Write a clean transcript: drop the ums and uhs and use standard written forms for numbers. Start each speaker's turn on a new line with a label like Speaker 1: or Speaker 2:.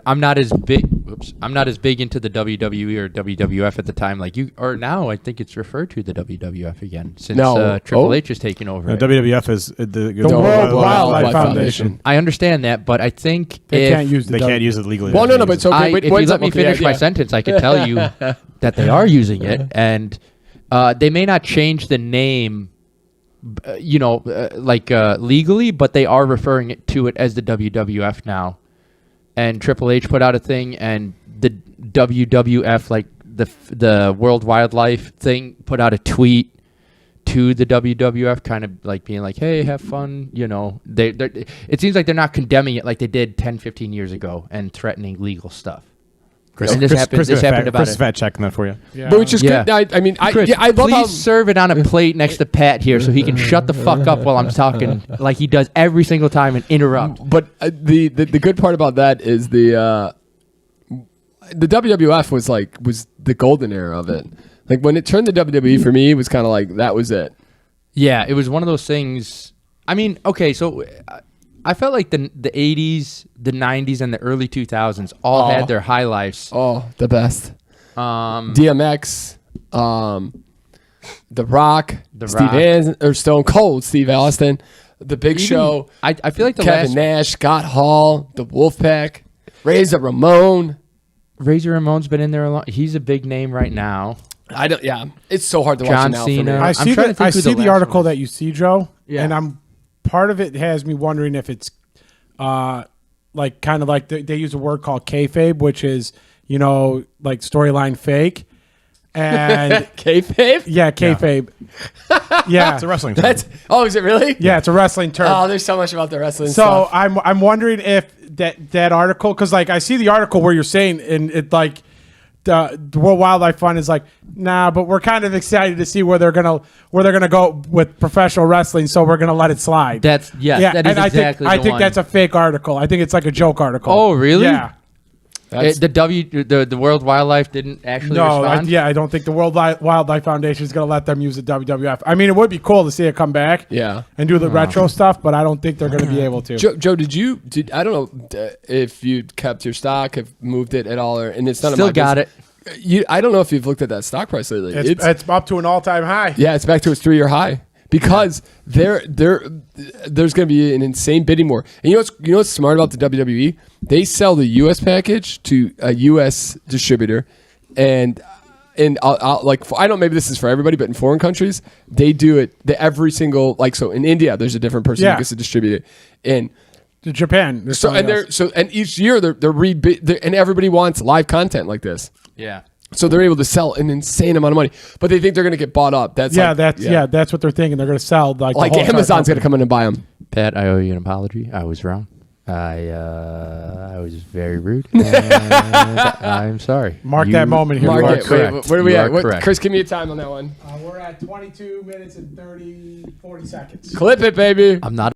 Speaker 1: I'm not as big. I'm not as big into the WWE or WWF at the time. Like you or now, I think it's referred to the WWF again since Triple H is taking over.
Speaker 2: The WWF is the
Speaker 3: World Wildlife Foundation.
Speaker 1: I understand that, but I think
Speaker 2: they can't use it legally.
Speaker 3: Well, no, but it's okay.
Speaker 1: If you let me finish my sentence, I can tell you that they are using it, and they may not change the name, legally, but they are referring to it as the WWF now. And Triple H put out a thing, and the WWF, like the World Wildlife thing, put out a tweet to the WWF, kind of like being like, "Hey, have fun." It seems like they're not condemning it like they did 10, 15 years ago and threatening legal stuff.
Speaker 2: Chris happened about Chris fat checking that for you.
Speaker 3: Yeah. But which is good. I love
Speaker 1: please
Speaker 3: how
Speaker 1: serve it on a plate next to Pat here so he can shut the fuck up while I'm talking like he does every single time and interrupt.
Speaker 3: But the good part about that is the WWF was the golden era of it. Like when it turned to WWE for me, it was kind of like that was it.
Speaker 1: Yeah, it was one of those things. I mean, okay, so I felt like the 80s, the 90s, and the early 2000s all had their high lives.
Speaker 3: Oh, the best. DMX, The Rock, Stone Cold, Steve Austin, The Big Show.
Speaker 1: I feel like
Speaker 3: Kevin Nash, Scott Hall, the Wolfpack, Razor Ramon.
Speaker 1: Razor Ramon's been in there a lot. He's a big name right now.
Speaker 3: It's so hard to watch now for me.
Speaker 2: I see the article that you see, Joe, and part of it has me wondering if it's like kind of like they use a word called kayfabe, which is like storyline fake. And
Speaker 3: kayfabe?
Speaker 2: Yeah, kayfabe. Yeah,
Speaker 3: it's a wrestling term. Is it really?
Speaker 2: Yeah, it's a wrestling term.
Speaker 3: Oh, there's so much about the wrestling
Speaker 2: stuff.
Speaker 3: So
Speaker 2: I'm wondering if that article, because like I see the article where you're saying, and it like the World Wildlife Fund is like, nah, but we're kind of excited to see where they're gonna go with professional wrestling, so we're gonna let it slide.
Speaker 1: That is exactly.
Speaker 2: I think that's a fake article. I think it's like a joke article.
Speaker 1: Oh, really?
Speaker 2: Yeah.
Speaker 1: The World Wildlife didn't actually respond?
Speaker 2: I don't think the World Wildlife Foundation is going to let them use the WWF. I mean, it would be cool to see it come back and do the retro stuff, but I don't think they're going to be able to.
Speaker 3: Joe, I don't know if you kept your stock, have moved it at all, and it's not
Speaker 1: still got it.
Speaker 3: I don't know if you've looked at that stock price lately.
Speaker 2: It's up to an all-time high.
Speaker 3: Yeah, it's back to its 3-year high. Because there's going to be an insane bidding war. And you know what's smart about the WWE? They sell the U.S. package to a U.S. distributor, and I'll I don't. Maybe this is for everybody, but in foreign countries, they do it. Every single so in India, there's a different person who gets to distribute it. In
Speaker 2: Japan,
Speaker 3: and each year they're and everybody wants live content like this.
Speaker 1: Yeah.
Speaker 3: So they're able to sell an insane amount of money, but they think they're going to get bought up. That's
Speaker 2: what they're thinking. They're going to sell like
Speaker 3: Amazon's going to come in and buy them.
Speaker 1: Pat, I owe you an apology. I was wrong. I was very rude. I'm sorry.
Speaker 2: Mark that moment here.
Speaker 3: Mark it.
Speaker 1: Correct.
Speaker 3: Where are we at? Chris, give me a time on that one.
Speaker 2: We're at 22 minutes and 40 seconds.
Speaker 3: Clip it, baby.
Speaker 1: I'm not.